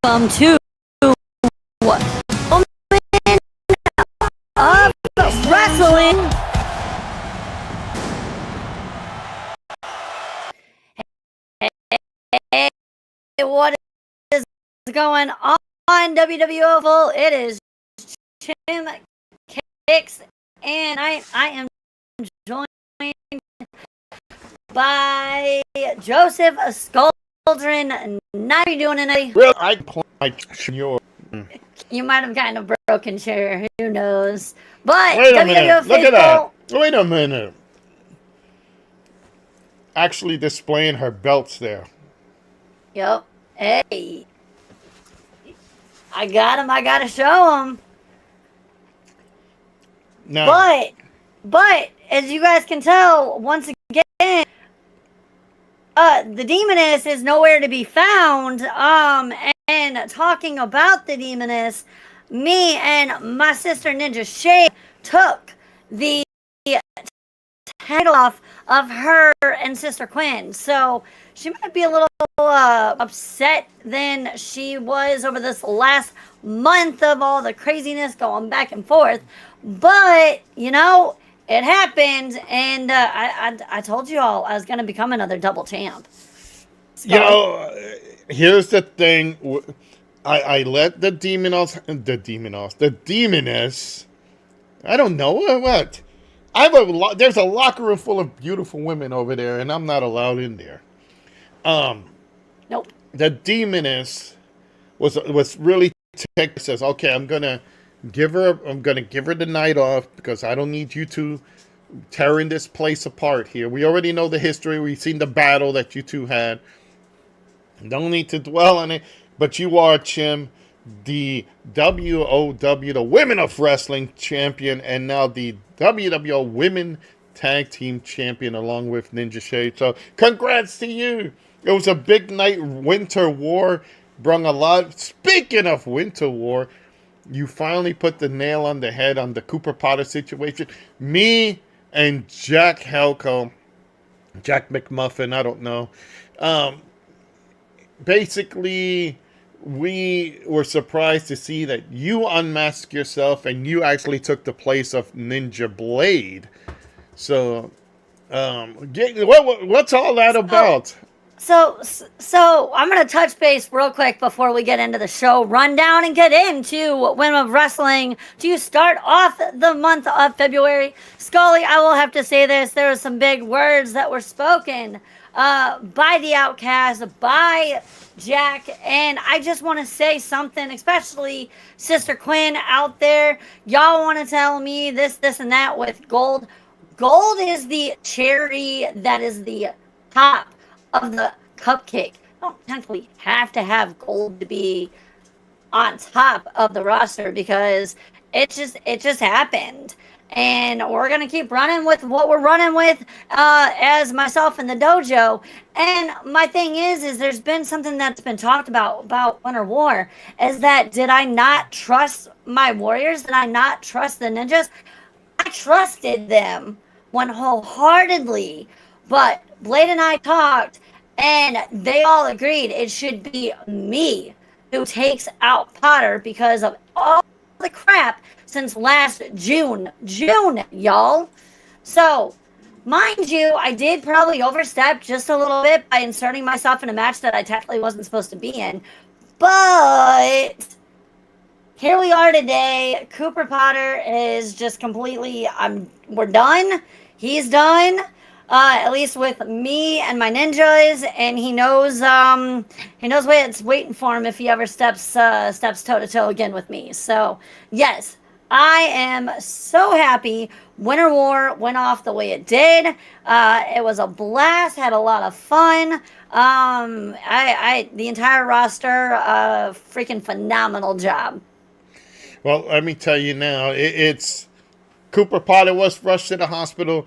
welcome to Women of Wrestling. Hey, what is going on, WWO? It is Tim Kicks, and I am joined by Joseph Scoldren. How are you doing tonight? Well, I point your. You might have gotten a broken chair. Who knows? But Wait a WWO minute. Look at faithful. that. Wait a minute. Actually displaying her belts there. Yep. Hey. I got him. I got to show him. No. But, as you guys can tell, once again, the Demoness is nowhere to be found. And talking about the Demoness, me and my sister Ninja Shay took the title off of her and Sister Quinn. So she might be a little upset than she was over this last month of all the craziness going back and forth. But, you know, it happened, and I told you all I was going to become another double champ. So, You know, here's the thing. I let the Demoness. I don't know what. There's a locker room full of beautiful women over there, and I'm not allowed in there. Nope. The Demoness was really says, okay, I'm gonna give her the night off because I don't need you two tearing this place apart here. We already know the history. We've seen the battle that you two had. Don't need to dwell on it. But you are, Chim, the WOW, the Women of Wrestling champion, and now the WWO Women Tag Team champion along with Ninja Shade. So congrats to you. It was a big night. Winter War brung a lot. Speaking of Winter War, you finally put the nail on the head on the Cooper Potter situation. Me and Jack McMuffin, I don't know. Basically, we were surprised to see that you unmasked yourself and you actually took the place of Ninja Blade. So, what's all that about? So I'm going to touch base real quick before we get into the show rundown and get into Women of Wrestling to start off the month of February. Scully, I will have to say this. There were some big words that were spoken by the Outcast, by Jack, and I just want to say something, especially Sister Quinn out there. Y'all want to tell me this, and that with gold. Gold is the cherry that is the top of the cupcake. You don't technically have to have gold to be on top of the roster because it just happened. And we're going to keep running with what we're running with as myself in the dojo. And my thing is there's been something that's been talked about Winter War, is that did I not trust my warriors? Did I not trust the ninjas? I trusted them wholeheartedly. But Blade and I talked, and they all agreed it should be me who takes out Potter because of all the crap since last June, y'all. So, mind you, I did probably overstep just a little bit by inserting myself in a match that I technically wasn't supposed to be in. But here we are today. Cooper Potter is just completely, we're done. He's done. At least with me and my ninjas, and he knows what's waiting for him if he ever steps toe to toe again with me. So yes, I am so happy Winter War went off the way it did. It was a blast, had a lot of fun. The entire roster, freaking phenomenal job. Well, let me tell you now, it's Cooper Potter was rushed to the hospital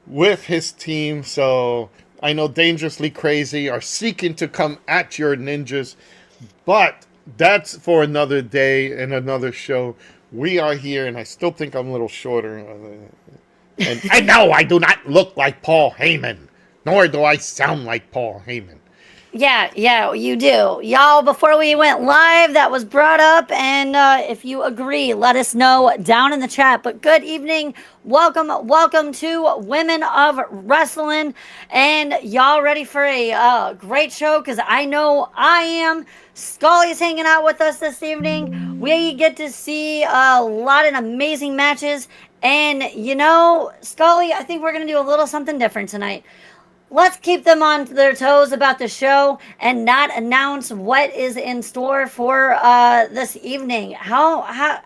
with his team, so I know Dangerously Crazy are seeking to come at your ninjas, but that's for another day and another show. We are here, and I still think I'm a little shorter. And I do not look like Paul Heyman, nor do I sound like Paul Heyman. Yeah, you do. Y'all, before we went live, that was brought up. And if you agree, let us know down in the chat. But good evening. Welcome to Women of Wrestling. And y'all ready for a great show? Because I know I am. Scully's hanging out with us this evening. We get to see a lot of amazing matches. And, Scully, I think we're going to do a little something different tonight. Let's keep them on their toes about the show and not announce what is in store for this evening. How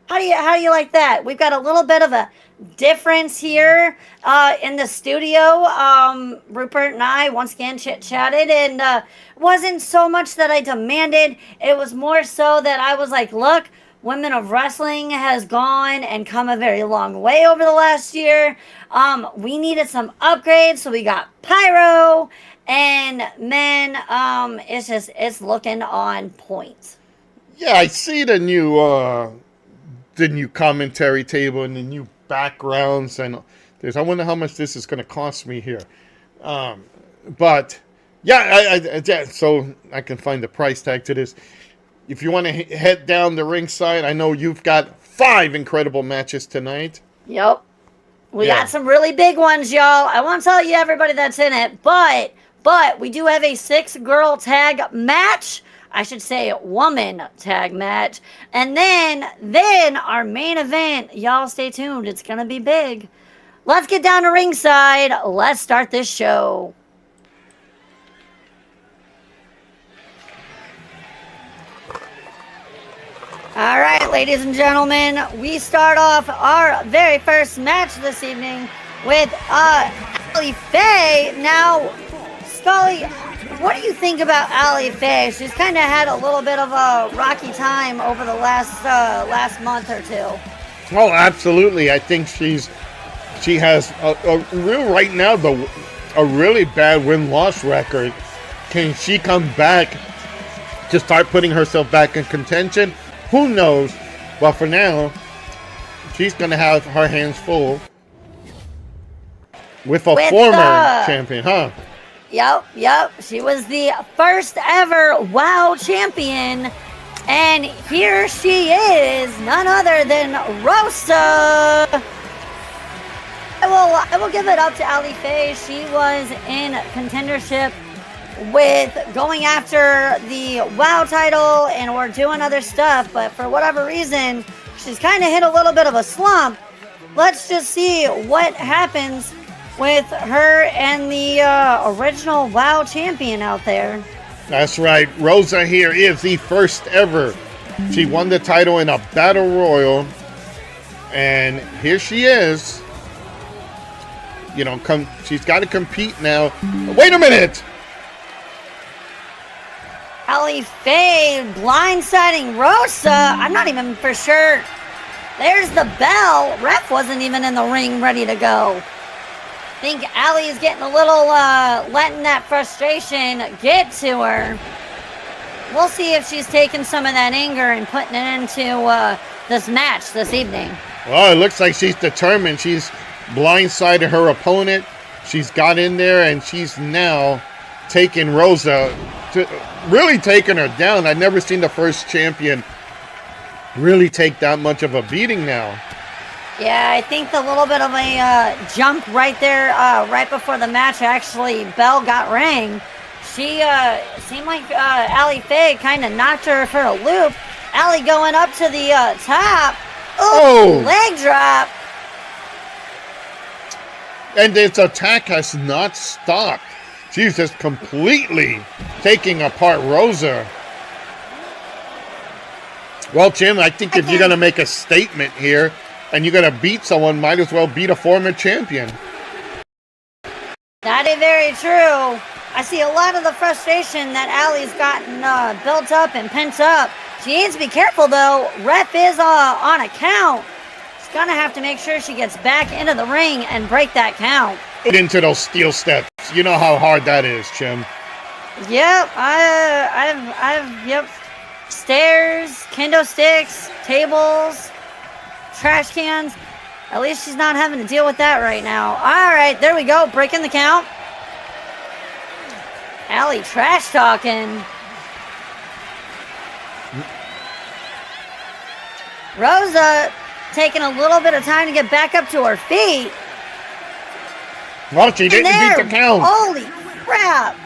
do you like that? We've got a little bit of a difference here in the studio. Rupert and I once again chit-chatted, and it wasn't so much that I demanded. It was more so that I was like, look, Women of Wrestling has gone and come a very long way over the last year. We needed some upgrades, so we got Pyro, and man, it's looking on point. Yeah, I see the new commentary table and the new backgrounds, and I wonder how much this is going to cost me here. But yeah, so I can find the price tag to this. If you want to head down the ringside, I know you've got 5 incredible matches tonight. Yep. We got some really big ones, y'all. I won't tell you everybody that's in it, but we do have a 6-girl tag match. I should say woman tag match. And then our main event. Y'all stay tuned. It's going to be big. Let's get down to ringside. Let's start this show. All right, ladies and gentlemen, we start off our very first match this evening with Allie Faye. Now, Scully, what do you think about Allie Faye? She's kind of had a little bit of a rocky time over the last month or two. Oh, absolutely. I think she has a real right now a really bad win-loss record. Can she come back to start putting herself back in contention? Who knows? But for now, she's going to have her hands full with a former champion, huh? Yep. She was the first ever WOW champion. And here she is, none other than Rosa. I will give it up to Allie Faye. She was in contendership with going after the WOW title, and we're doing other stuff, but for whatever reason, she's kind of hit a little bit of a slump. Let's just see what happens with her and the original WOW champion out there. That's right. Rosa here is the first ever. She won the title in a battle royal, and here she is. She's got to compete now. Wait a minute! Allie Faye blindsiding Rosa. I'm not even for sure. There's the bell. Ref wasn't even in the ring ready to go. I think Allie is getting a little, letting that frustration get to her. We'll see if she's taking some of that anger and putting it into this match this evening. Well, it looks like she's determined. She's blindsided her opponent. She's got in there, and she's now taking Rosa really taking her down. I've never seen the first champion really take that much of a beating now. Yeah, I think the little bit of a jump right there, right before the match, actually, bell got rang. She seemed like Allie Faye kind of knocked her for a loop. Allie going up to the top. Oh, leg drop. And this attack has not stopped. She's just completely taking apart Rosa. Well, Jim, I think if you're going to make a statement here and you're going to beat someone, might as well beat a former champion. That is very true. I see a lot of the frustration that Allie's gotten built up and pent up. She needs to be careful, though. Ref is on a count. She's going to have to make sure she gets back into the ring and break that count. Into those steel steps. You know how hard that is, Jim. Yep, I've stairs, kendo sticks, tables, trash cans. At least she's not having to deal with that right now. All right, there we go, breaking the count. Allie trash talking. Rosa taking a little bit of time to get back up to her feet. Well, she didn't beat the count. Holy crap.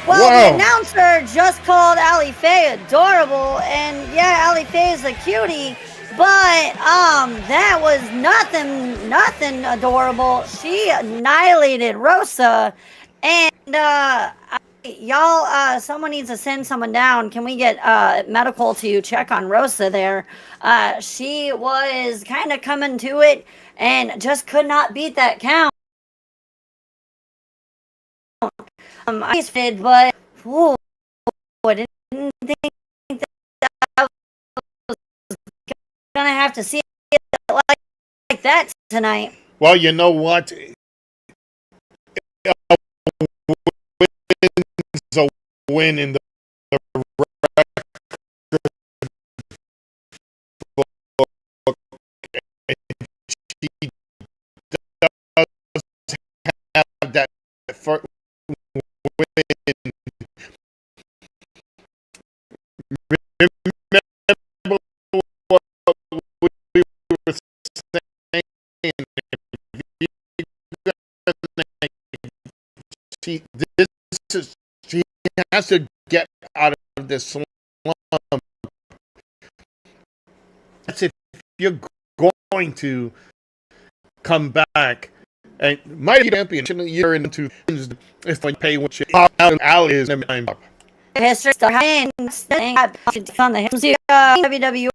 Well, Whoa. the announcer just called Allie Faye adorable, and yeah, Allie Faye is a cutie, but that was nothing adorable. She annihilated Rosa, and y'all, someone needs to send someone down. Can we get medical to check on Rosa there? She was kind of coming to it and just could not beat that count. I did, but I didn't think that I was gonna have to see it like that tonight. Well, you know what? It's a win in the record book. She does have that first win. Remember what we were saying? She has to get out of this slump. That's if you're going to come back and might be champion year into if I pay what you Al is History on the WWO.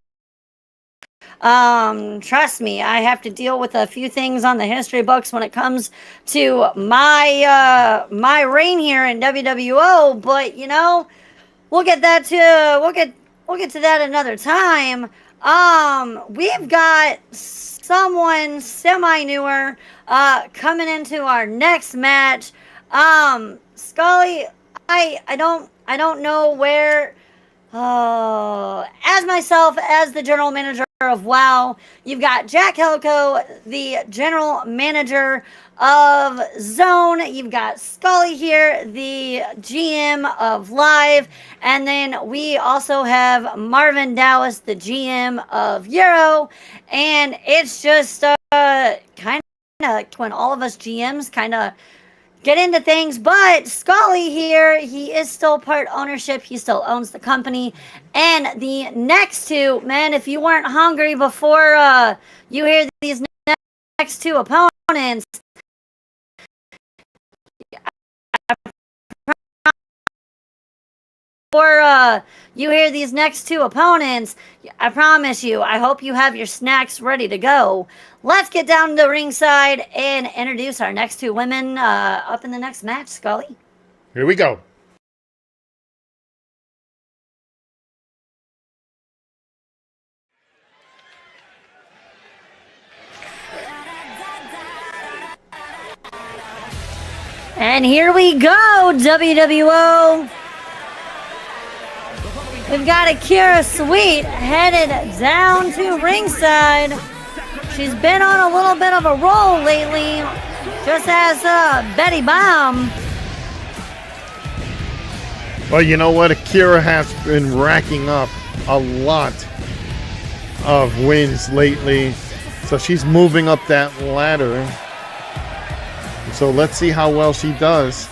Trust me, I have to deal with a few things on the history books when it comes to my my reign here in WWO, but you know, we'll get to that another time. We've got someone semi-newer coming into our next match. Scully, I don't know where. As myself, as the general manager of WOW, you've got Jack Helco, the general manager of Zone. You've got Scully here, the GM of Live, and then we also have Marvin Dallas, the GM of Euro. And it's just kind of like when all of us GMs kind of get into things, but Scully here, he is still part ownership. He still owns the company. And the next two, man, if you weren't hungry before you hear these next two opponents, I promise you, I hope you have your snacks ready to go. Let's get down to the ringside and introduce our next two women up in the next match, Scully. Here we go. And here we go, WWO. We've got Akira Sweet headed down to ringside. She's been on a little bit of a roll lately, just as Betty Bomb. Well, you know what? Akira has been racking up a lot of wins lately. So she's moving up that ladder. So let's see how well she does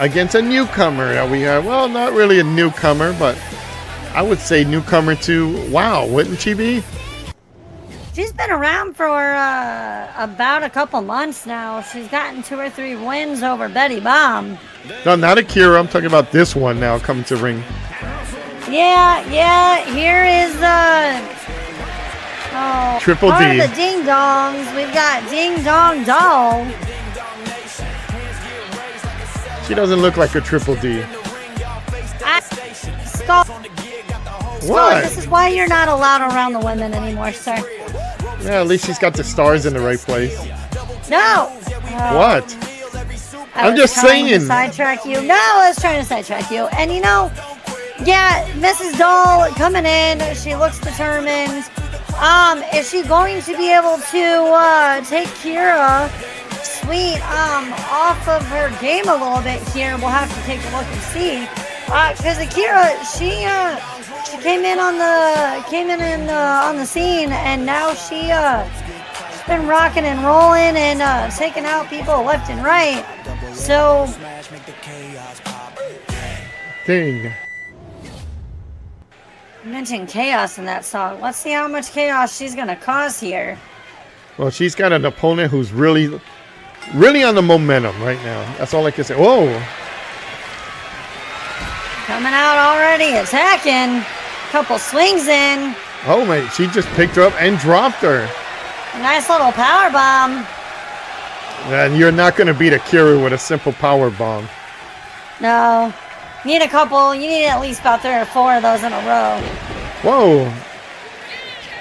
against a newcomer that we have. Well, not really a newcomer, but I would say newcomer to WOW, wouldn't she be? She's been around for about a couple months now. She's gotten 2 or 3 wins over Betty Bomb. No, not Akira. I'm talking about this one now coming to ring. Yeah. Here is Triple part D. of the Ding Dongs. We've got Ding Dong Doll. She doesn't look like a Triple D. What? This is why you're not allowed around the women anymore, sir. Yeah, at least she's got the stars in the right place. No. What? I'm just saying. To sidetrack you. No, I was trying to sidetrack you. And you know, yeah, Mrs. Doll coming in. She looks determined. Is she going to be able to take Kira Sweet off of her game a little bit here. We'll have to take a look and see. Because Akira, she came in on the scene, and now she's been rocking and rolling and taking out people left and right. So Ding. you mentioned chaos in that song. Let's see how much chaos she's gonna cause here. Well, she's got an opponent who's really on the momentum right now. That's all I can say. Whoa. Coming out already, attacking. Couple swings in. Oh, my. She just picked her up and dropped her. Nice little power bomb. And you're not going to beat Akira with a simple power bomb. No. You need at least about 3 or 4 of those in a row. Whoa.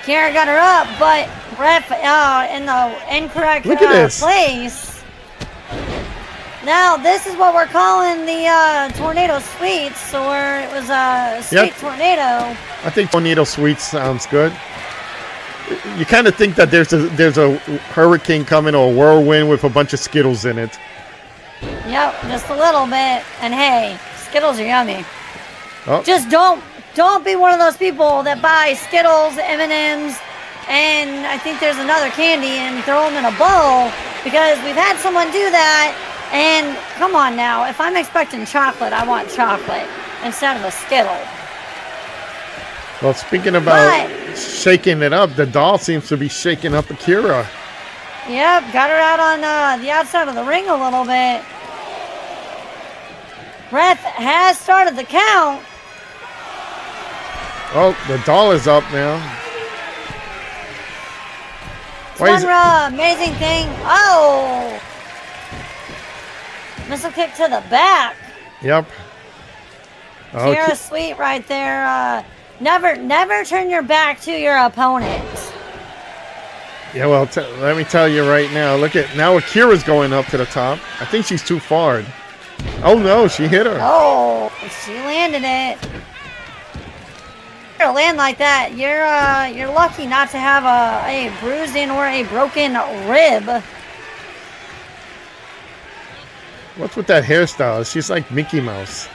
Kira got her up, but ref in the incorrect Look at this. place. Now, this is what we're calling the Tornado Sweets, or it was a Sweet Tornado. I think Tornado Sweet sounds good. You kind of think that there's a hurricane coming or a whirlwind with a bunch of Skittles in it. Yep, just a little bit. And hey, Skittles are yummy. Oh. Just don't be one of those people that buy Skittles, M&Ms, and I think there's another candy and throw them in a bowl, because we've had someone do that. And come on now, if I'm expecting chocolate, I want chocolate instead of a Skittle. Well, speaking about shaking it up, the doll seems to be shaking up Akira. Yep, got her out on the outside of the ring a little bit. Ref has started the count. Oh, the doll is up now. One amazing thing. Oh! Missile kick to the back. Yep. Oh, Kira Sweet right there. Never turn your back to your opponent. Yeah, well, let me tell you right now. Look at now Akira's going up to the top. I think she's too far. Oh no, she hit her. Oh, she landed it. To land like that, you're lucky not to have a bruising or a broken rib. What's with that hairstyle? She's like Mickey Mouse.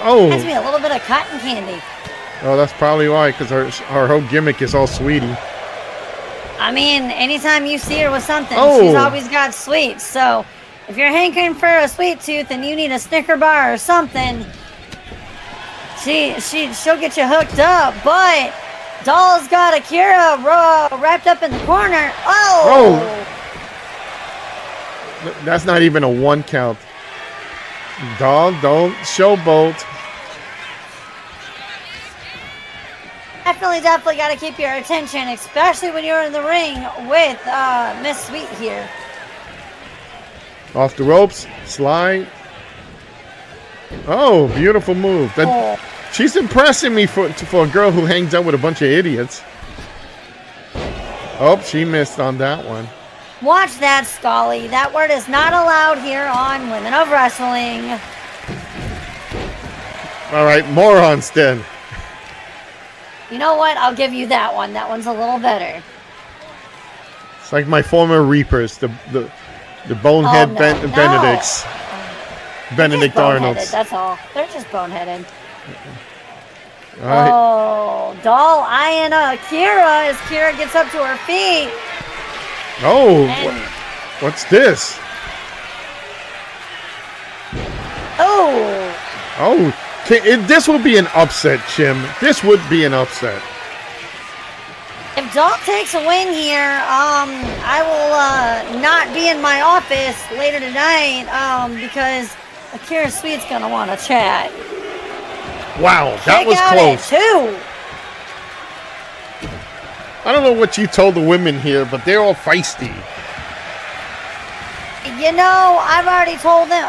Oh. Reminds me a little bit of cotton candy. Oh, that's probably why, because her whole gimmick is all sweetie. I mean, anytime you see her with something, Oh. she's always got sweets. So if you're hankering for a sweet tooth and you need a Snicker bar or something, she'll get you hooked up. But Doll's got Akira wrapped up in the corner. Oh! That's not even a 1 count. Doll, don't showboat. Definitely got to keep your attention, especially when you're in the ring with Miss Sweet here. Off the ropes, slide. Oh, beautiful move. She's impressing me for a girl who hangs out with a bunch of idiots. Oh, she missed on that one. Watch that, Scully. That word is not allowed here on Women of Wrestling. All right, morons then. You know what? I'll give you that one. That one's a little better. It's like my former Reapers, the bonehead Benedicts. Benedict Arnolds. That's all. They're just boneheaded. All right. Oh, Doll eyeing Akira as Kira gets up to her feet. Oh, what's this? Oh. Oh, this would be an upset, Jim. This would be an upset. If Doll takes a win here, I will not be in my office later tonight because Akira Sweet's going to want to chat. Wow, that was close. Too. I don't know what you told the women here, but they're all feisty. You know, I've already told them.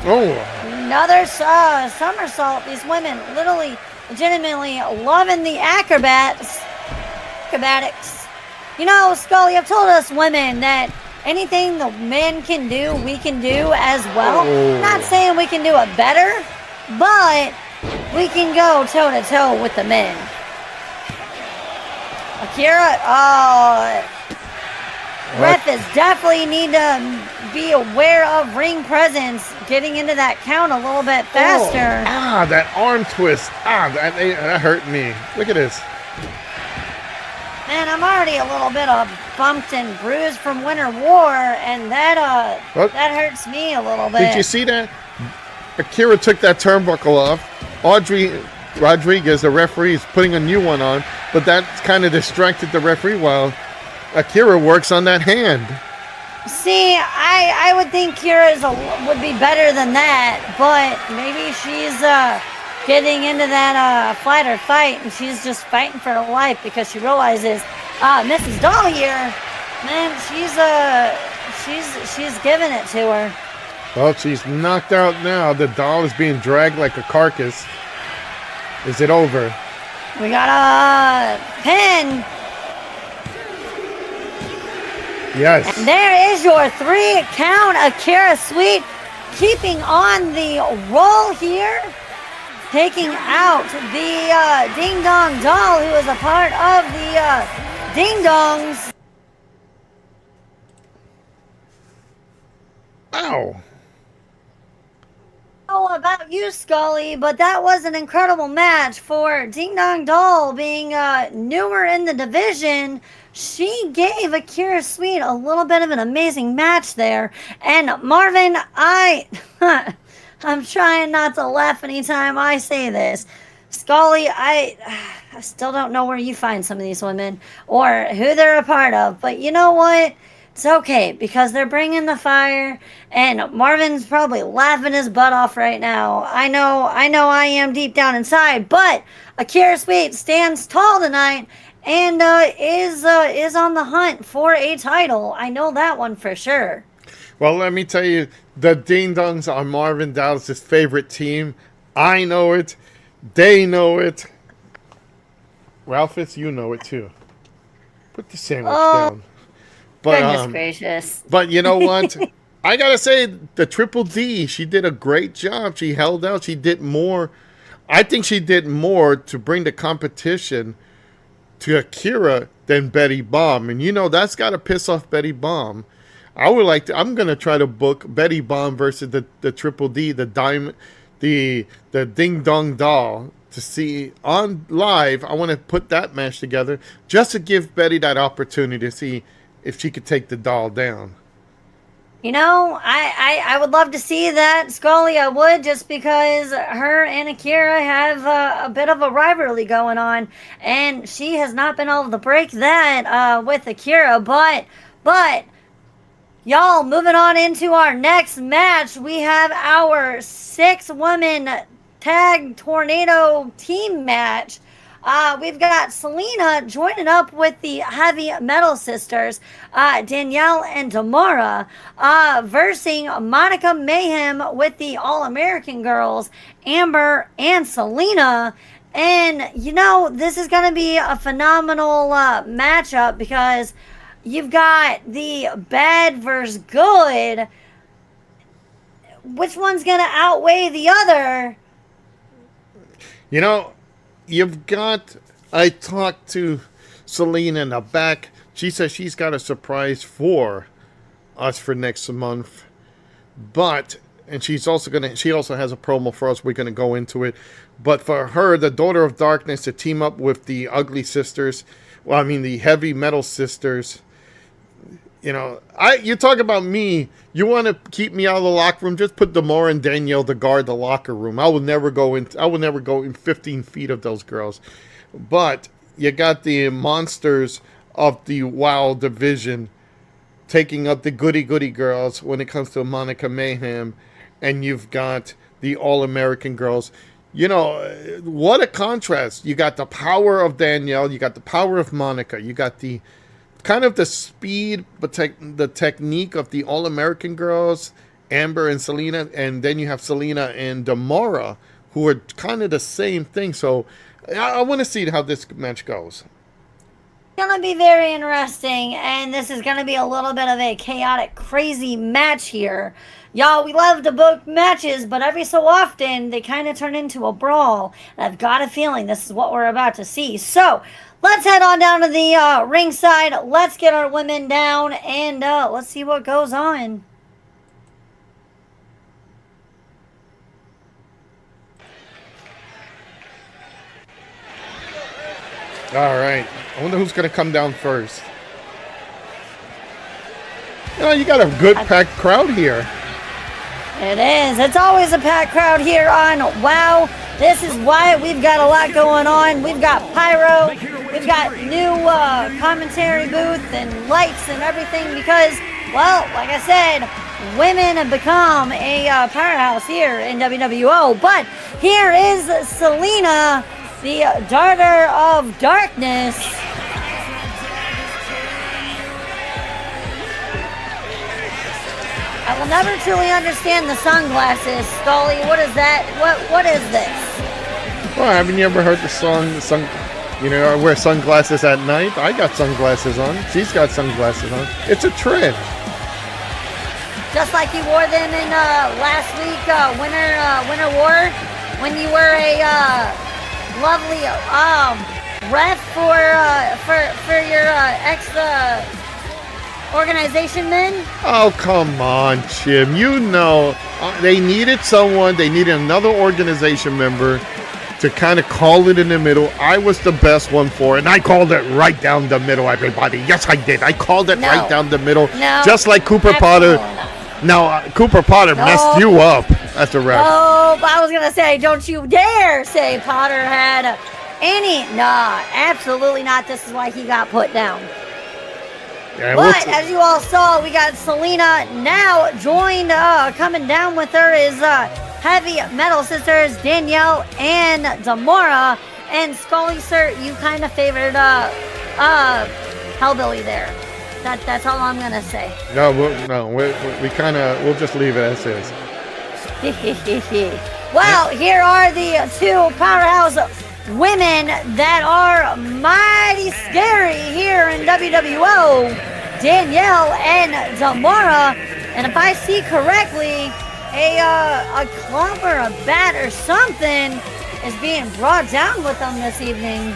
Oh. Another somersault. These women legitimately loving the acrobatics. You know, Scully, I've told us women that anything the men can do, we can do as well. Not saying we can do it better, but we can go toe-to-toe with the men. Akira, refs definitely need to be aware of ring presence, getting into that count a little bit faster. That arm twist. That hurt me. Look at this. Man, I'm already a little bit bumped and bruised from Winter War, and that hurts me a little bit. Did you see that? Akira took that turnbuckle off. Audrey Rodriguez, the referee, is putting a new one on, but that kind of distracted the referee while Akira works on that hand. See, I would think Kira would be better than that, but maybe she's getting into that flight or fight, and she's just fighting for her life because she realizes Mrs. Doll here, man, she's giving it to her. Well, she's knocked out now. The doll is being dragged like a carcass. Is it over? We got a pin. Yes. And there is your 3 count. Akira Sweet keeping on the roll here. Taking out the Ding Dong Doll, who is a part of the Ding Dongs. Ow. I don't know about you, Scully, but that was an incredible match for Ding Dong Doll being newer in the division. She gave Akira Sweet a little bit of an amazing match there. And Marvin, I'm trying not to laugh anytime I say this. Scully, I still don't know where you find some of these women or who they're a part of. But you know what? It's okay because they're bringing the fire, and Marvin's probably laughing his butt off right now. I know I am deep down inside, but Akira Sweet stands tall tonight and is on the hunt for a title. I know that one for sure. Well, let me tell you, the Ding Dongs are Marvin Dallas' favorite team. I know it. They know it. Ralphus, you know it too. Put the sandwich down. But, goodness gracious. But you know what? I got to say, the Triple D, she did a great job. She held out. She did more. I think she did more to bring the competition to Akira than Betty Bomb. And, you know, that's got to piss off Betty Bomb. I'm going to try to book Betty Bomb versus the Triple D, the Ding Dong Doll, to see on live. I want to put that match together just to give Betty that opportunity to see if she could take the doll down. You know, I would love to see that, Scully. I would, just because her and Akira have a bit of a rivalry going on, and she has not been able to break that with Akira. But y'all, moving on into our next match, we have our 6-woman tag tornado team match. We've got Selena joining up with the Heavy Metal Sisters, Danielle and Damara, versing Monica Mayhem with the All-American Girls, Amber and Selena. And, you know, this is going to be a phenomenal matchup because you've got the bad versus good. Which one's going to outweigh the other? You know, I talked to Selena in the back. She says she's got a surprise for us for next month. And she also has a promo for us. We're going to go into it. But for her, the Daughter of Darkness, to team up with the Ugly Sisters, the Heavy Metal Sisters. You know, you talk about me. You want to keep me out of the locker room? Just put Damora and Danielle to guard the locker room. I will never go in 15 feet of those girls. But you got the monsters of the WOW division taking up the goody girls when it comes to Monica Mayhem, and you've got the All-American girls. You know, what a contrast. You got the power of Danielle, you got the power of Monica, you got the kind of the speed, but the technique of the All-American girls, Amber and Selena, and then you have Selena and Damara, who are kind of the same thing. So I want to see how this match goes. It's going to be very interesting, and this is going to be a little bit of a chaotic, crazy match here. Y'all, we love to book matches, but every so often they kind of turn into a brawl, and I've got a feeling this is what we're about to see. So let's head on down to the ringside. Let's get our women down and let's see what goes on. All right. I wonder who's going to come down first. You got a good packed crowd here. It is. It's always a packed crowd here on WOW. This is why we've got a lot going on. We've got pyro. We've got new commentary booth and lights and everything because, well, like I said, women have become a powerhouse here in WWO. But here is Selena, the daughter of darkness. I will never truly understand the sunglasses, Scully. What is that? What is this? Well, haven't you ever heard the song, I wear sunglasses at night? I got sunglasses on. She's got sunglasses on. It's a trend. Just like you wore them in last week, Winter War, when you were a lovely ref for your ex organization men. Oh, come on, Chim. They needed another organization member to kind of call it in the middle. I was the best one for it, and I called it right down the middle, everybody. Yes, I did. I called it right down the middle, just like Cooper Potter. Now, Cooper Potter messed you up as a ref. Oh, I was going to say, don't you dare say Potter had any. Nah, absolutely not. This is why he got put down. Yeah, but as you all saw, we got Selena now joined. Coming down with her is Heavy Metal Sisters Danielle and Demora. And Scully, sir, you kind of favored Hellbilly there. That's all I'm gonna say. We'll just leave it as is. Well, here are the two powerhouse women that are mighty scary here in WWO, Danielle and Demora. And if I see correctly, a club or a bat or something is being brought down with them this evening.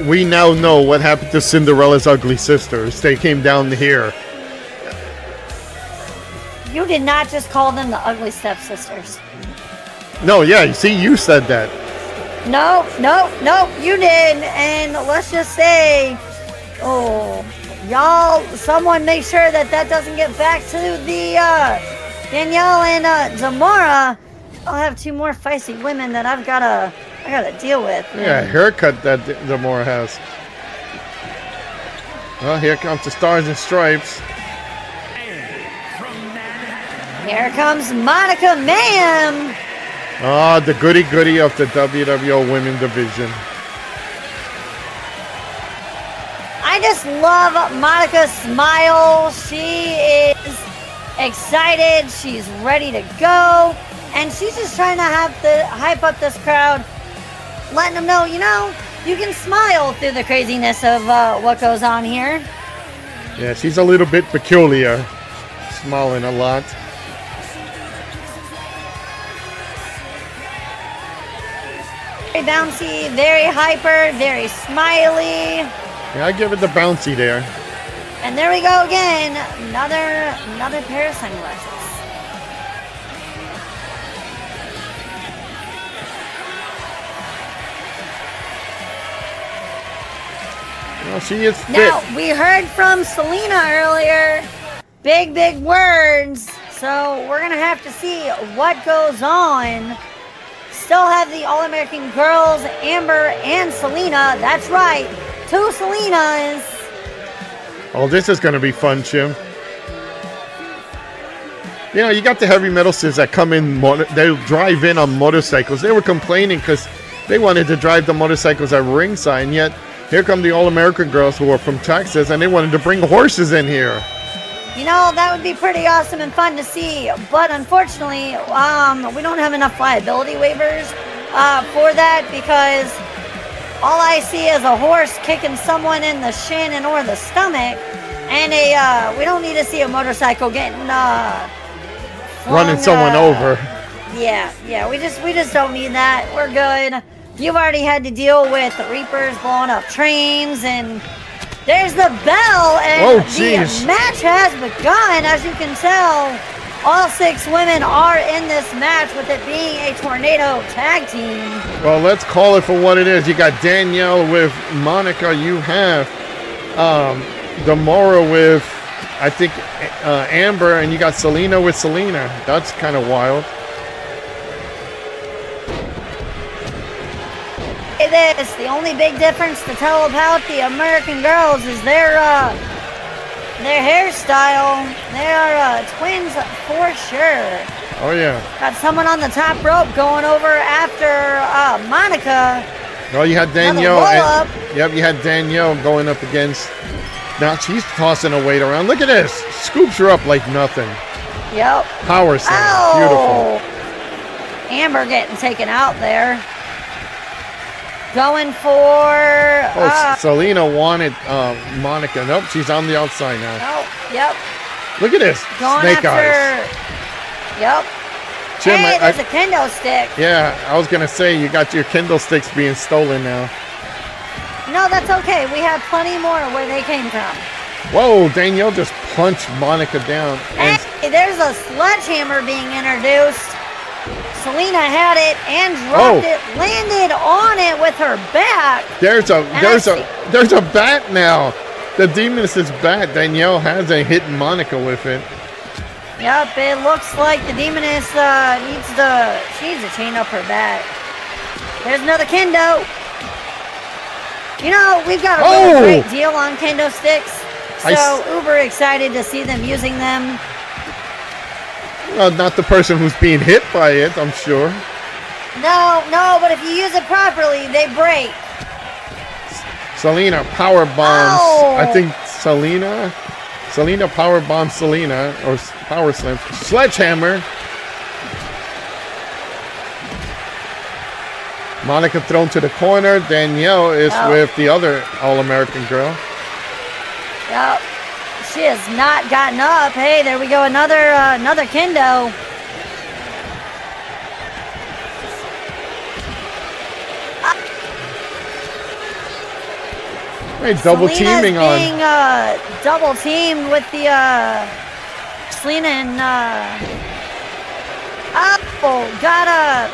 We now know what happened to Cinderella's ugly sisters. They came down here. You did not just call them the ugly stepsisters. No, yeah, see, you said that. No, you did. And let's just say, someone make sure that doesn't get back to the Danielle and Demora. I'll have two more feisty women that I gotta deal with. Yeah, haircut that Demora has. Well, here comes the Stars and Stripes. Here comes Monica Mayhem. The goody of the WWO Women Division. I just love Monica's smile. She is excited. She's ready to go. And she's just trying to hype up this crowd, letting them know, you can smile through the craziness of what goes on here. Yeah, she's a little bit peculiar, smiling a lot. Very bouncy, very hyper, very smiley. Yeah, I give it the bouncy there. And there we go again, another pair of sunglasses. Well, she is fit. Now, we heard from Selena earlier. Big words. So we're going to have to see what goes on. Still have the All-American girls, Amber and Selena. That's right. Two Selenas. Oh, this is going to be fun, Chim. You got the heavy metal sisters that come in. They drive in on motorcycles. They were complaining because they wanted to drive the motorcycles at ringside, and yet here come the All-American girls who are from Texas, and they wanted to bring horses in here. That would be pretty awesome and fun to see. But unfortunately, we don't have enough liability waivers for that because all I see is a horse kicking someone in the shin and or the stomach. And we don't need to see a motorcycle getting running someone over. Yeah, we just don't need that. We're good. You've already had to deal with the Reapers blowing up trains, and there's the bell, and the match has begun. As you can tell, all 6 women are in this match, with it being a tornado tag team. Well, let's call it for what it is. You got Danielle with Monica. You have Demora with, I think, Amber, and you got Selena with Selena. That's kind of wild. It is. The only big difference to tell about the American girls is their hairstyle. They are twins for sure. Oh, yeah. Got someone on the top rope going over after Monica. Well, you had Danielle. Yep, you had Danielle going up against. Now she's tossing her weight around. Look at this. Scoops her up like nothing. Yep. Power slam. Oh. Beautiful. Amber getting taken out there. Going for... Selena wanted Monica. Nope, she's on the outside now. Oh, yep. Look at this. Going Snake after... eyes. Yep. Jim, hey, there's a kendo stick. Yeah, I was going to say, you got your kendo sticks being stolen now. No, that's okay. We have plenty more where they came from. Whoa, Danielle just punched Monica down. And hey, there's a sledgehammer being introduced. Selena had it and dropped it, landed on it with her back. There's a bat now. The Demoness's bat. Danielle has a hit Monica with it. Yep, it looks like the Demoness needs to chain up her bat. There's another kendo. You know, we've got a really great deal on kendo sticks, so uber excited to see them using them. Well, not the person who's being hit by it, I'm sure. No, but if you use it properly, they break. Selena power bombs. Oh. I think Selena power bombs Selena, or power slams. Sledgehammer. Monica thrown to the corner. Danielle is with the other All-American girl. Yep. She has not gotten up. Hey, there we go. Another kendo. Hey, double teaming on. Being double teamed with the Selena and got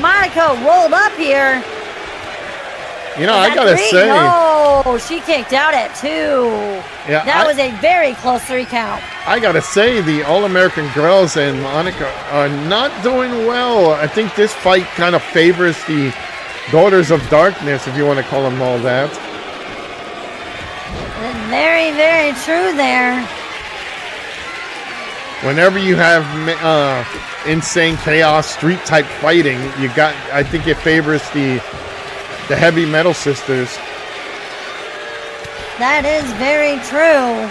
Monica rolled up here. You know, I gotta say. No, she kicked out at 2. Yeah, that was a very close 3 count. I gotta say, the All-American girls and Monica are not doing well. I think this fight kind of favors the Daughters of Darkness, if you want to call them all that. Very, very true there. Whenever you have insane chaos, street type fighting, I think it favors the Heavy Metal Sisters. That is very true.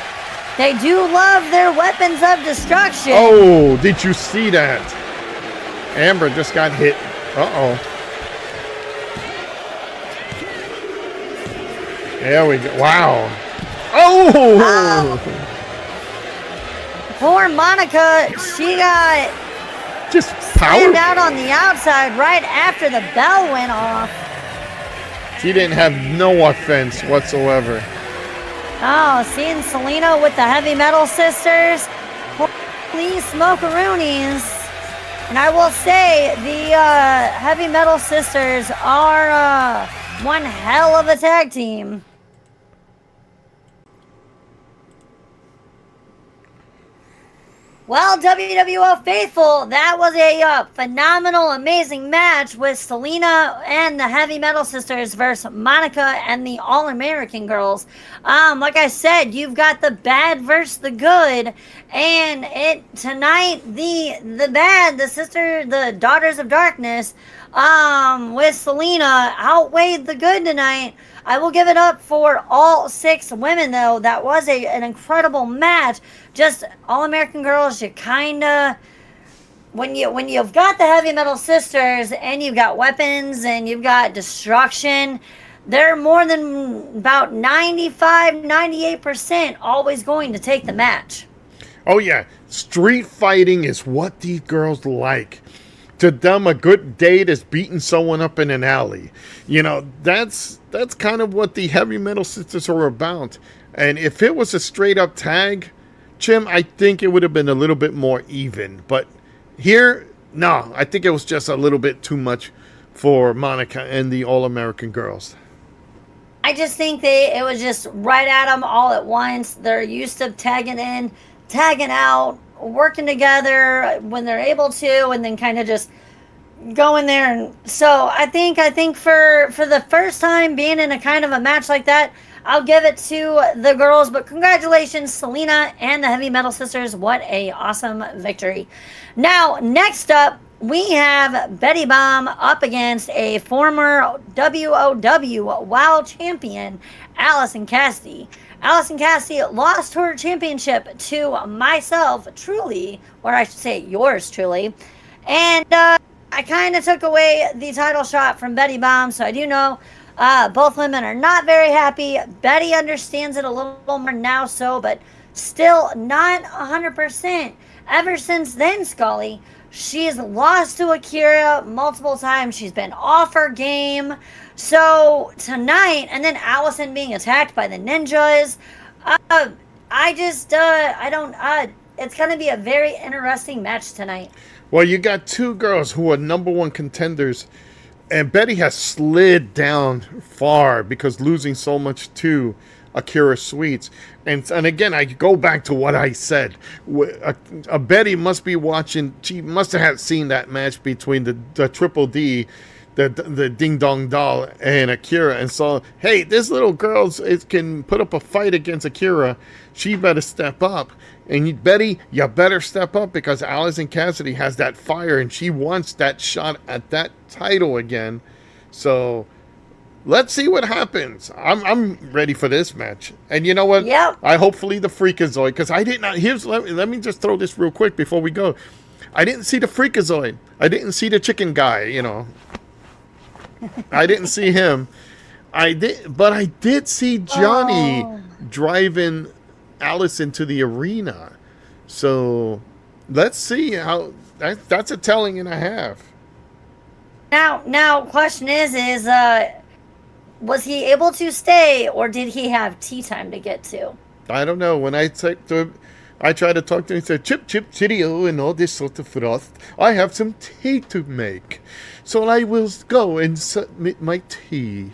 They do love their weapons of destruction. Oh, did you see that? Amber just got hit. Uh-oh. There we go. Wow. Oh! Poor Monica, she got just slammed out on the outside right after the bell went off. She didn't have no offense whatsoever. Oh, seeing Selena with the Heavy Metal Sisters. Holy smokeroonies. And I will say, the Heavy Metal Sisters are one hell of a tag team. Well, WWO Faithful, that was a phenomenal, amazing match with Selena and the Heavy Metal Sisters versus Monica and the All-American girls. Like I said, you've got the bad versus the good, and tonight the Daughters of Darkness, with Selena outweighed the good tonight. I will give it up for all 6 women, though. That was an incredible match. Just All-American girls, you kind of... When you've got the Heavy Metal Sisters and you've got weapons and you've got destruction, they're more than about 95, 98% always going to take the match. Oh, yeah. Street fighting is what these girls like. to them, a good date is beating someone up in an alley. You know, that's kind of what the Heavy Metal Sisters are about. And if it was a straight up tag, Jim, I think it would have been a little bit more even. But here, no, I think it was just a little bit too much for Monica and the All American girls. I just think it was just right at them all at once. They're used to tagging in, tagging out, working together when they're able to, and then kind of just going there. And so I think for the first time being in a kind of a match like that, I'll give it to the girls. But congratulations, Selena and the Heavy Metal Sisters. What a awesome victory. Now, next up, we have Betty Bomb up against a former WWO WOW champion, Allison Cassidy. Allison Cassidy lost her championship to myself, truly, or I should say yours truly. And I kind of took away the title shot from Betty Bomb, so I do know both women are not very happy. Betty understands it a little more now, but still not 100%. Ever since then, Scully, she's lost to Akira multiple times. She's been off her game. So tonight, and then Allison being attacked by the ninjas, it's going to be a very interesting match tonight. Well, you got two girls who are number one contenders, and Betty has slid down far because losing so much to Akira Sweets. And again, I go back to what I said. Betty must be watching. She must have seen that match between the Triple D, the Ding Dong Doll, and Akira, and saw, hey, this little girl can put up a fight against Akira. She better step up. And Betty, you better step up, because Allison Cassidy has that fire, and she wants that shot at that title again. So let's see what happens. I'm ready for this match. And you know what? Yep. I hopefully the Freakazoid, because I did not. Let me just throw this real quick before we go. I didn't see the Freakazoid. I didn't see the chicken guy. You know, I didn't see him. But I did see Johnny driving Allison to the arena. So let's see how that's a telling and a half. Now, question is was he able to stay, or did he have tea time to get to? I don't know. When I tried to talk to him, he said, chip, cheerio, and all this sort of froth. I have some tea to make. So I will go and submit my tea.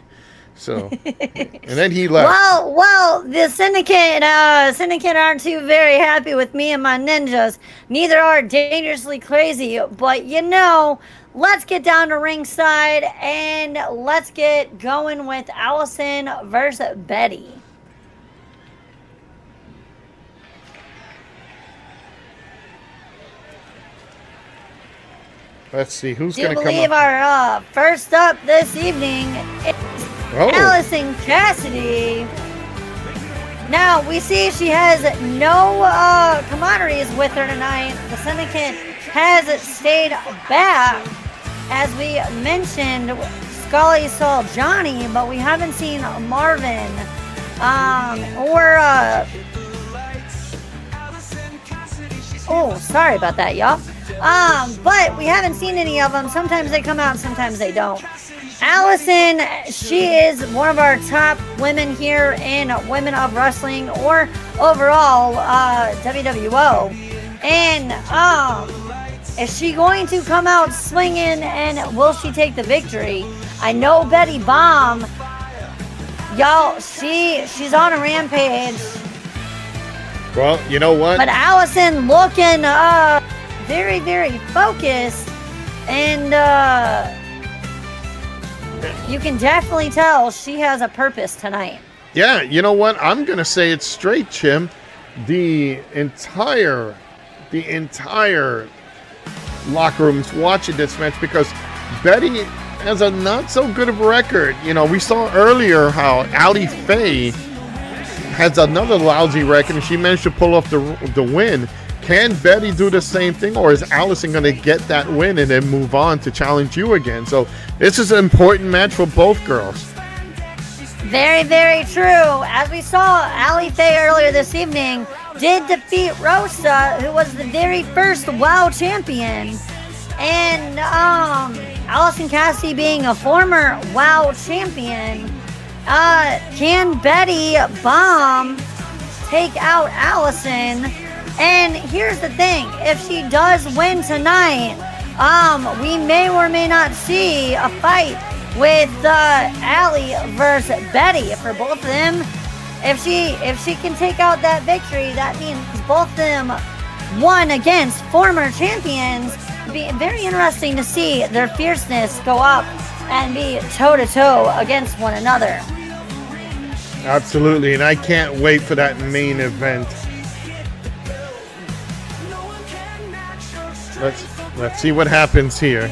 So, and then he left. Well, the Syndicate aren't too very happy with me and my ninjas. Neither are Dangerously Crazy. But, let's get down to ringside and let's get going with Allison versus Betty. Let's see who's going to come up. I believe our first up this evening is Allison Cassidy. Now, we see she has no commodities with her tonight. The Syndicate has stayed back. As we mentioned, Scully saw Johnny, but we haven't seen Marvin sorry about that, y'all. But we haven't seen any of them. Sometimes they come out, sometimes they don't. Allison, she is one of our top women here in Women of Wrestling, or overall WWO. And is she going to come out swinging, and will she take the victory? I know Betty Bomb, y'all, she's on a rampage. Well, you know what? But Allison looking very, very focused, and you can definitely tell she has a purpose tonight. Yeah, you know what? I'm going to say it straight, Jim. The entire locker room's watching this match because Betty has a not so good of a record. We saw earlier how Ali Faye has another lousy record, and she managed to pull off the win. Can Betty do the same thing, or is Allison going to get that win and then move on to challenge you again? So this is an important match for both girls. Very, very true. As we saw, Ali Faye earlier this evening did defeat Rosa, who was the very first WOW champion. And Allison Cassidy being a former WOW champion, can Betty Bomb take out Allison? And here's the thing, if she does win tonight, we may or may not see a fight with Allie versus Betty. For both of them, if she can take out that victory, that means both of them won against former champions. It'd be very interesting to see their fierceness go up and be toe-to-toe against one another. Absolutely, and I can't wait for that main event. Let's see what happens here.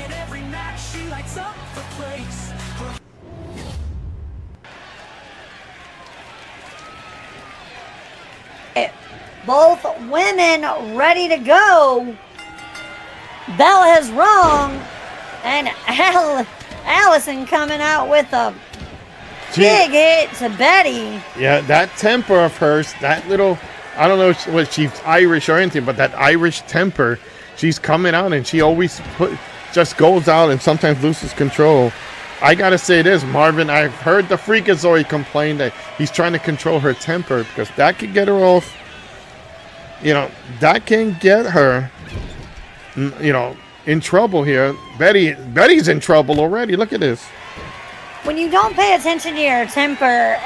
Both women ready to go. Bell has rung, and Allison coming out with a big hit to Betty. Yeah, that temper of hers, that little, I don't know what she's Irish or anything, but that Irish temper, she's coming out and she always just goes out and sometimes loses control. I gotta say this, Marvin, I've heard the Freakazoid complain that he's trying to control her temper because that could get her off. That can get her, in trouble here. Betty's in trouble already. Look at this. When you don't pay attention to your temper,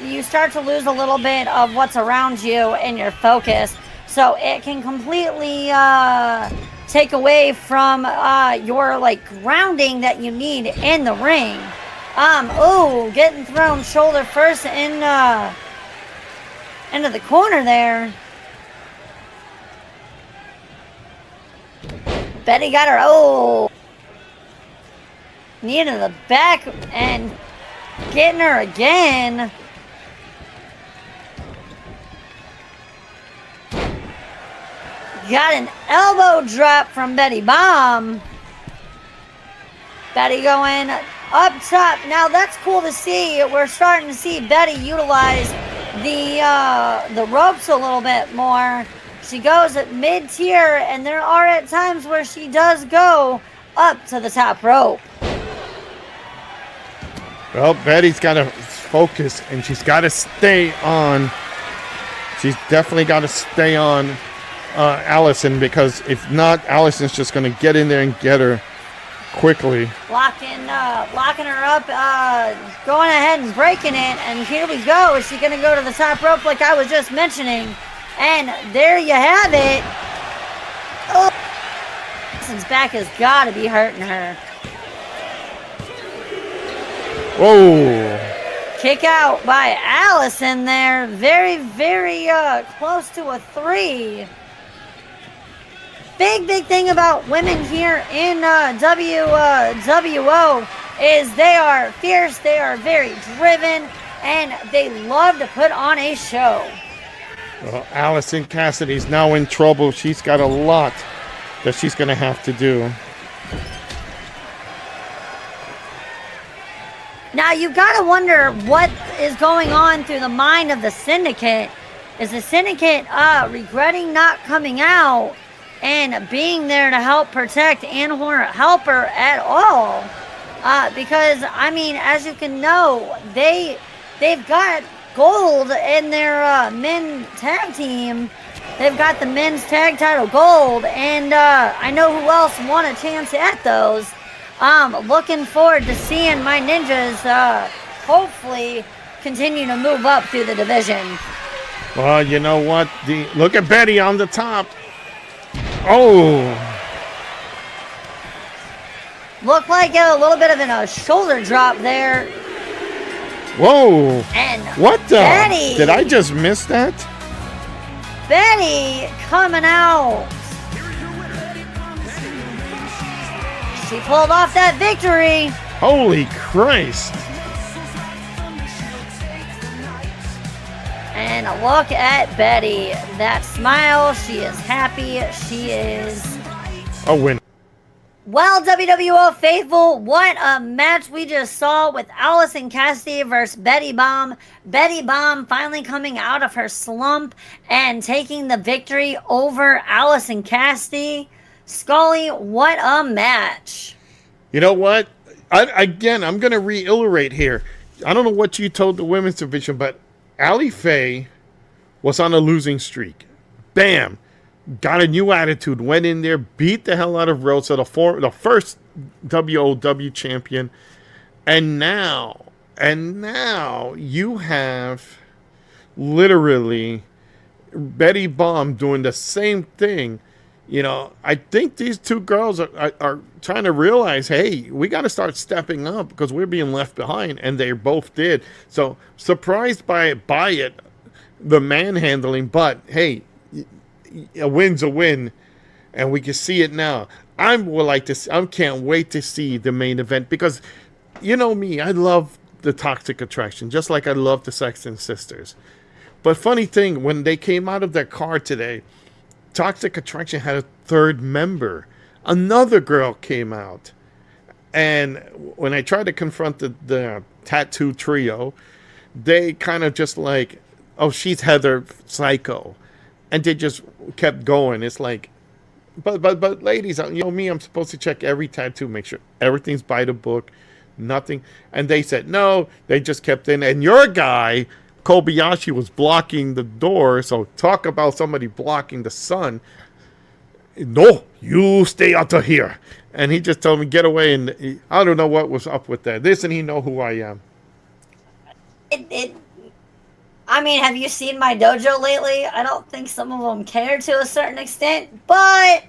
you start to lose a little bit of what's around you and your focus. So it can completely take away from your grounding that you need in the ring. Getting thrown shoulder first into the corner there. Betty got her, knee to the back and getting her again. Got an elbow drop from Betty Bomb. Betty going up top. Now that's cool to see. We're starting to see Betty utilize the ropes a little bit more. She goes at mid-tier, and there are at times where she does go up to the top rope. Well, Betty's got to focus, and she's got to stay on. She's definitely got to stay on Allison, because if not, Allison's just going to get in there and get her quickly. Locking her up, going ahead and breaking it, and here we go. Is she going to go to the top rope like I was just mentioning? And there you have it. Allison's back has got to be hurting her. Whoa. Kick out by Allison there. Very, very close to a 3. Big thing about women here in WWO is they are fierce, they are very driven, and they love to put on a show. Well, Allison Cassidy's now in trouble. She's got a lot that she's going to have to do. Now, you've got to wonder what is going on through the mind of the Syndicate. Is the Syndicate regretting not coming out and being there to help protect and help her at all? Because, I mean, as you can know, they've got gold in their men's tag team. They've got the men's tag title gold, and I know who else won a chance at those. Looking forward to seeing my ninjas hopefully continue to move up through the division. Well, you know what? Look at Betty on the top. Oh. Looked like a little bit of a shoulder drop there. Whoa. And what the? Betty, did I just miss that? Betty coming out. She pulled off that victory. Holy Christ. And a look at Betty. That smile. She is happy. She is a winner. Well, WWO faithful, what a match we just saw with Allison Cassidy versus Betty Bomb. Betty Bomb finally coming out of her slump and taking the victory over Allison Cassidy. Scully, what a match. You know what? I'm going to reiterate here. I don't know what you told the women's division, but Allie Faye was on a losing streak. Bam. Got a new attitude. Went in there, beat the hell out of Rosa, the first WOW champion. And now you have literally Betty Bomb doing the same thing. You know, I think these two girls are trying to realize, hey, we got to start stepping up because we're being left behind, and they both did. So surprised by it, the manhandling, but hey, a win's a win, and we can see it now. I can't wait to see the main event because, you know me, I love the Toxic Attraction, just like I love the Sexton Sisters. But funny thing, when they came out of their car today, Toxic Attraction had a third member. Another girl came out. And when I tried to confront the tattoo trio, they kind of just like, oh, she's Heather Psycho. And they just kept going. It's like, but ladies, you know me, I'm supposed to check every tattoo, make sure everything's by the book, nothing. And they said, no, they just kept in. And your guy, Kobayashi, was blocking the door. So talk about somebody blocking the sun. No, you stay out of here. And he just told me, get away. And I don't know what was up with that. Doesn't he know who I am? I mean, have you seen my dojo lately? I don't think some of them care to a certain extent, but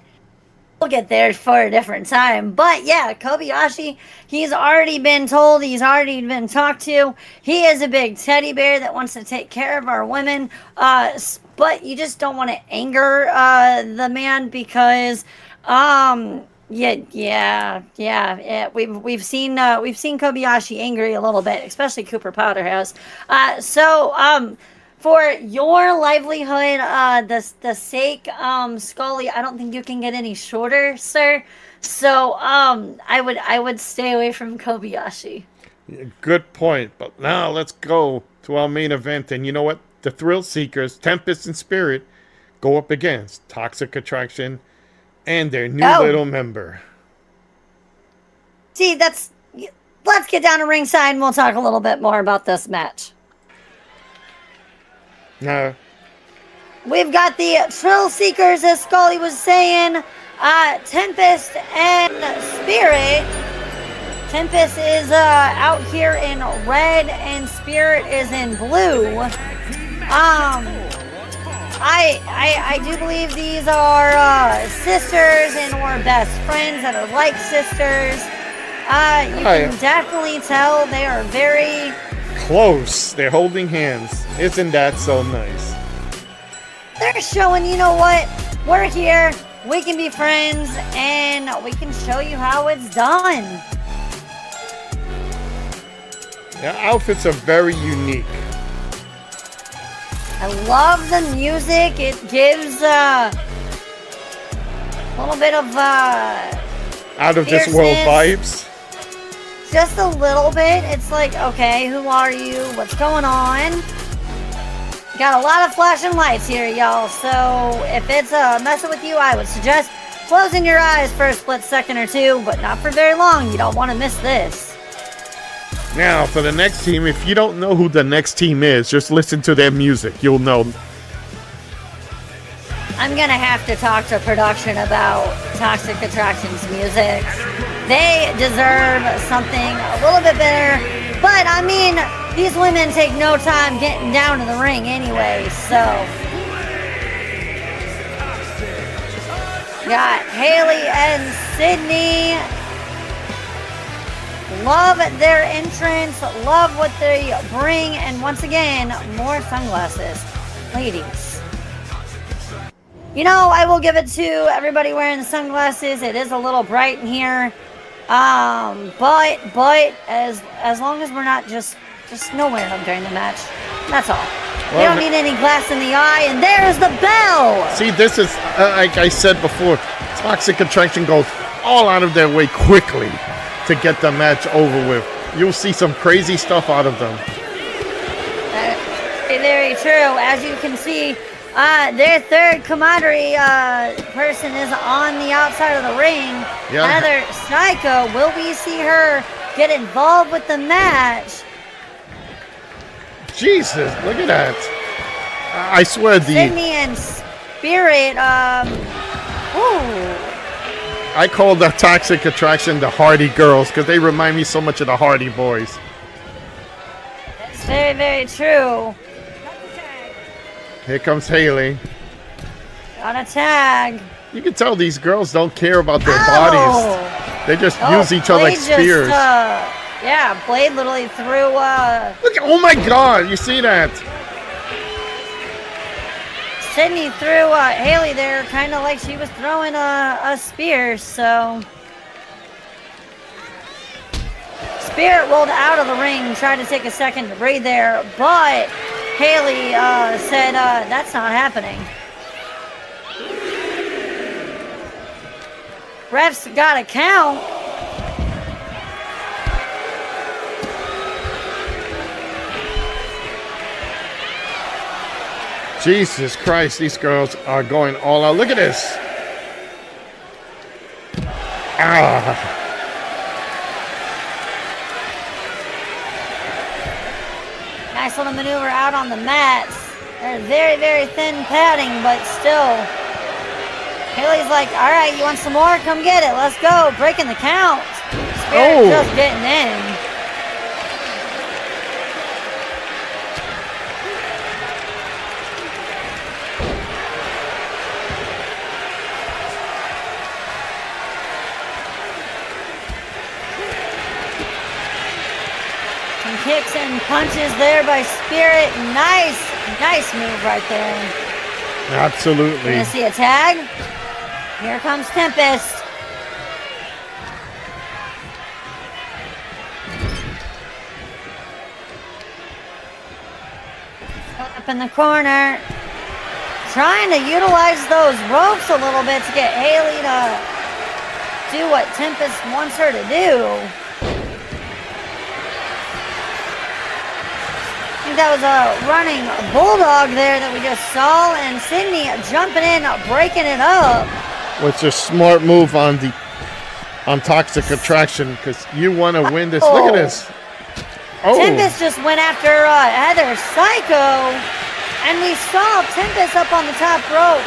we'll get there for a different time. But yeah, Kobayashi, he's already been told, he's already been talked to. He is a big teddy bear that wants to take care of our women. But you just don't want to anger the man because yeah. We've seen Kobayashi angry a little bit, especially Cooper Powderhouse. So for your livelihood, the sake, Scully, I don't think you can get any shorter, sir. So I would stay away from Kobayashi. Good point. But now let's go to our main event. And you know what? The Thrill Seekers, Tempest and Spirit, go up against Toxic Attraction and their new little member. See, let's get down to ringside and we'll talk a little bit more about this match. We've got the Thrill Seekers, as Scully was saying, Tempest and Spirit. Tempest is out here in red and Spirit is in blue. I do believe these are sisters and or best friends that are like sisters. You can definitely tell they are very close. They're holding hands. Isn't that so nice? They're showing, you know what? We're here. We can be friends and we can show you how it's done. Their outfits are very unique. I love the music. It gives a little bit of out of this world vibes. Just a little bit. It's like, okay, who are you? What's going on? Got a lot of flashing lights here, y'all. So if it's messing with you, I would suggest closing your eyes for a split second or two, but not for very long. You don't want to miss this. Now, for the next team, if you don't know who the next team is, just listen to their music. You'll know. I'm going to have to talk to production about Toxic Attraction's music. They deserve something a little bit better. But, I mean, these women take no time getting down to the ring anyway, so. Got Haley and Sydney. Love their entrance, love what they bring, and once again, more sunglasses. Ladies. You know, I will give it to everybody wearing the sunglasses. It is a little bright in here. But as long as we're not just no wearing them during the match. That's all. Well, you don't need any glass in the eye, and there's the bell! See, this is, like I said before, Toxic Attraction goes all out of their way quickly to get the match over with. You'll see some crazy stuff out of them. Very true. As you can see, Their third camaraderie person is on the outside of the ring. Yeah. Heather Psycho. Will we see her get involved with the match? Jesus, look at that. I swear Sydney and Spirit. Ooh. I call the Toxic Attraction the Hardy Girls because they remind me so much of the Hardy Boys. That's very, very true. Here comes Haley. On a tag. You can tell these girls don't care about their Ow. bodies. They just use each other like Blade spears. Yeah, Blade literally threw. Look! Oh my God! You see that? Sydney threw Haley there, kind of like she was throwing a spear. So Spirit rolled out of the ring, tried to take a second to breathe there, but Haley said that's not happening. Refs got a count. Jesus Christ, these girls are going all out. Look at this. Ah. Nice little maneuver out on the mats. They're very, very thin padding, but still. Haley's like, all right, you want some more? Come get it. Let's go. Breaking the count. Spirit just getting in. Some kicks and punches there by Spirit. Nice move right there. Absolutely. Gonna see a tag. Here comes Tempest. Up in the corner. Trying to utilize those ropes a little bit to get Haley to do what Tempest wants her to do. I think that was a running bulldog there that we just saw, and Sydney jumping in, breaking it up. What's a smart move on Toxic Attraction because you want to win this. Look at this. Oh. Tempest just went after Heather Psycho, and we saw Tempest up on the top rope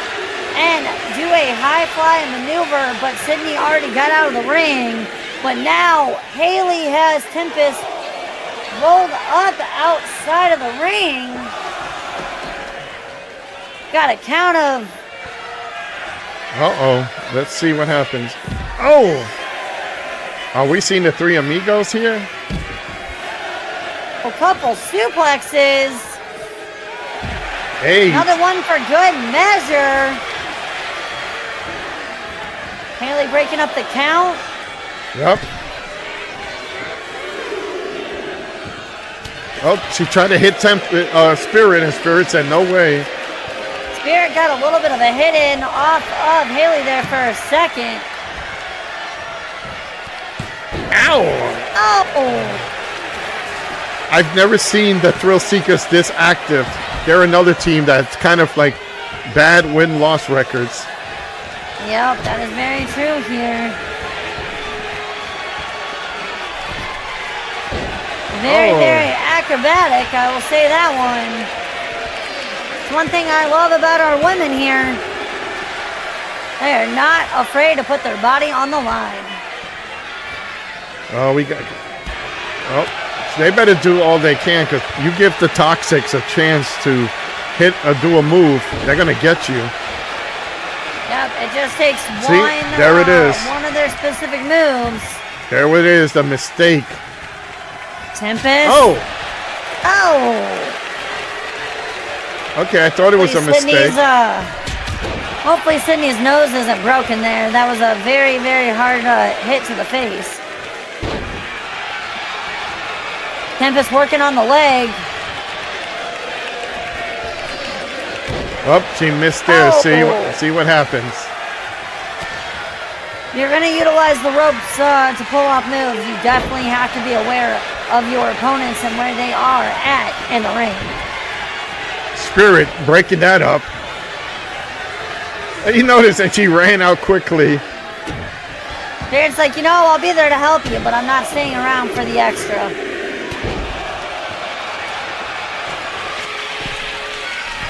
and do a high fly maneuver, but Sydney already got out of the ring. But now Haley has Tempest rolled up outside of the ring. Got a count of. Uh-oh. Let's see what happens. Oh! Are we seeing the three amigos here? A couple suplexes. Hey. Another one for good measure. Haley breaking up the count. Yep. Oh, she tried to hit Spirit, and Spirit said, no way. Spirit got a little bit of a hit in off of Haley there for a second. Ow! Oh! I've never seen the Thrill Seekers this active. They're another team that's kind of like bad win-loss records. Yep, that is very true here. Very acrobatic, I will say that one. It's one thing I love about our women here. They are not afraid to put their body on the line. Oh, they better do all they can because you give the Toxics a chance to hit or do a move, they're going to get you. Yep, it just takes there it is. One of their specific moves. There it is, the mistake. Tempest. Oh! Okay, I thought it was a mistake. Hopefully Sydney's nose isn't broken there. That was a very, very hard hit to the face. Tempest working on the leg. Oh, she missed there. See what happens. You're going to utilize the ropes to pull off moves. You definitely have to be aware of your opponents and where they are at in the ring. Spirit breaking that up. You notice that she ran out quickly. Darren's like, I'll be there to help you, but I'm not staying around for the extra.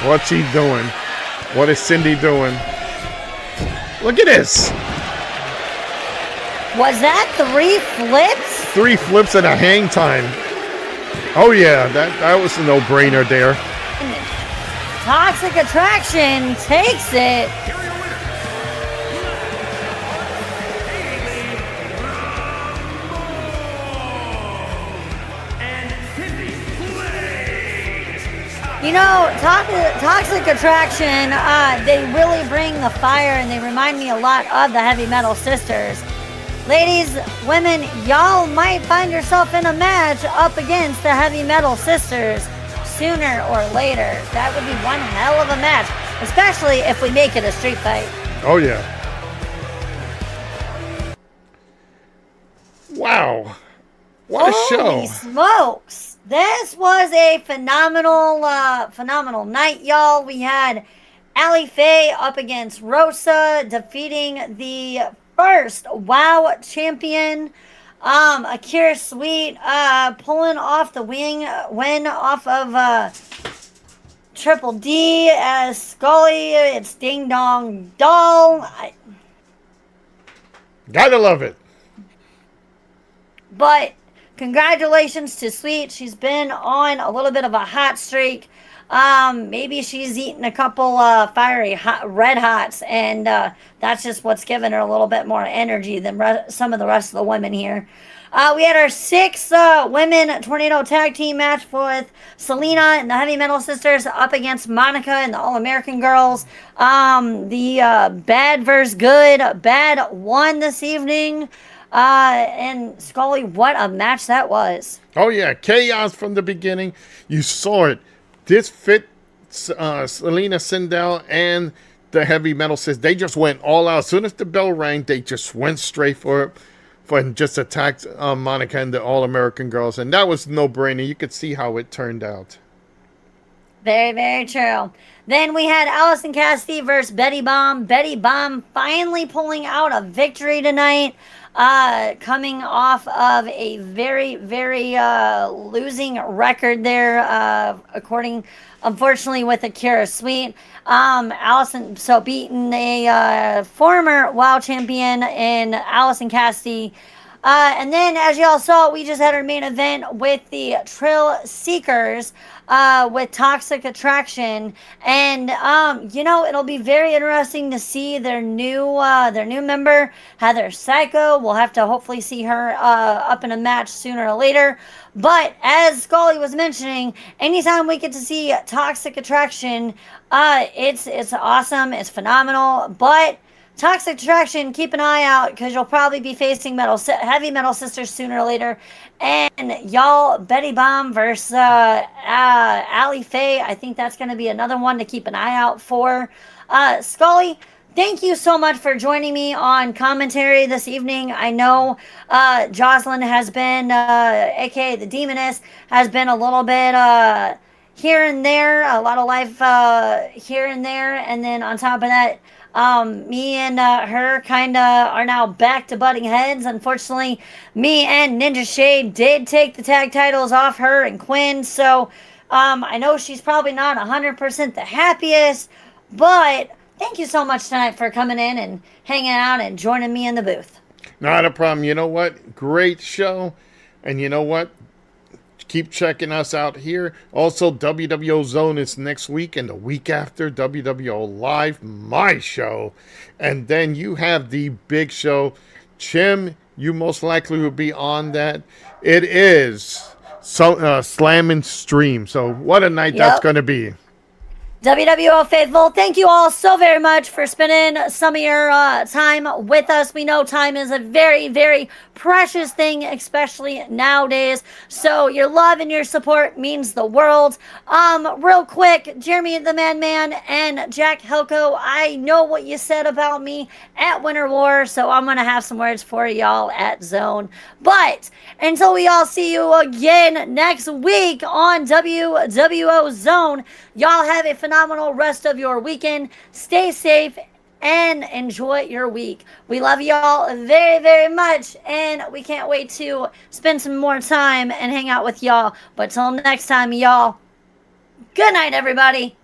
What's he doing? What is Cindy doing? Look at this. Was that 3 flips? 3 flips and a hang time. Oh yeah, that was a no-brainer there. Toxic Attraction takes it. Toxic Attraction, they really bring the fire, and they remind me a lot of the Heavy Metal Sisters. Ladies, women, y'all might find yourself in a match up against the Heavy Metal Sisters sooner or later. That would be one hell of a match, especially if we make it a street fight. Oh, yeah. Wow. What a show. Holy smokes. This was a phenomenal night, y'all. We had Allie Faye up against Rosa, defeating the first WOW champion. Akira Sweet pulling off the win off of Triple D as Scully. It's Ding Dong Doll. Gotta love it. But congratulations to Sweet. She's been on a little bit of a hot streak. Maybe she's eaten a couple fiery red hots, and that's just what's given her a little bit more energy than some of the rest of the women here. We had our 6 women tornado tag team match with Selena and the Heavy Metal Sisters up against Monica and the All American Girls. The Bad vs. Good. Bad won this evening. And Scully, what a match that was. Oh yeah, chaos from the beginning. You saw it. This fit Selena Sindel and the Heavy Metal Sisters. They just went all out. As soon as the bell rang, they just went straight for it. And just attacked Monica and the All-American Girls. And that was no-brainer. You could see how it turned out. Very, very true. Then we had Allison Cassidy versus Betty Bomb. Betty Bomb finally pulling out a victory tonight. Coming off of a very, very losing record there, unfortunately, with Akira Sweet. Allison, so beating a former WOW champion in Allison Cassidy. And then, as y'all saw, we just had our main event with the Trill Seekers with Toxic Attraction. And, it'll be very interesting to see their new member, Heather Psycho. We'll have to hopefully see her up in a match sooner or later. But as Scully was mentioning, anytime we get to see Toxic Attraction, it's awesome. It's phenomenal. But Toxic Attraction, keep an eye out because you'll probably be facing Heavy Metal Sisters sooner or later. And y'all, Betty Bomb versus Allie Faye, I think that's going to be another one to keep an eye out for. Scully, thank you so much for joining me on commentary this evening. I know Jocelyn has been, a.k.a. the Demoness, has been a little bit here and there, a lot of life here and there. And then on top of that, me and her kind of are now back to butting heads. Unfortunately, me and Ninja Shade did take the tag titles off her and Quinn. So I know she's probably not 100% the happiest. But thank you so much tonight for coming in and hanging out and joining me in the booth. Not a problem. You know what? Great show. And you know what? Keep checking us out here. Also, WWO Zone is next week, and the week after, WWO Live, my show. And then you have the big show. Chim, you most likely will be on that. It is Slammin' Stream. So what a night that's going to be. WWO faithful, thank you all so very much for spending some of your time with us. We know time is a very, very precious thing, especially nowadays. So your love and your support means the world. Real quick, Jeremy the Man and Jack Helco, I know what you said about me at Winter War, so I'm going to have some words for y'all at Zone. But until we all see you again next week on WWO Zone, y'all have a phenomenal rest of your weekend. Stay safe, and enjoy your week. We love y'all very, very much, and we can't wait to spend some more time and hang out with y'all. But till next time, y'all, good night, everybody.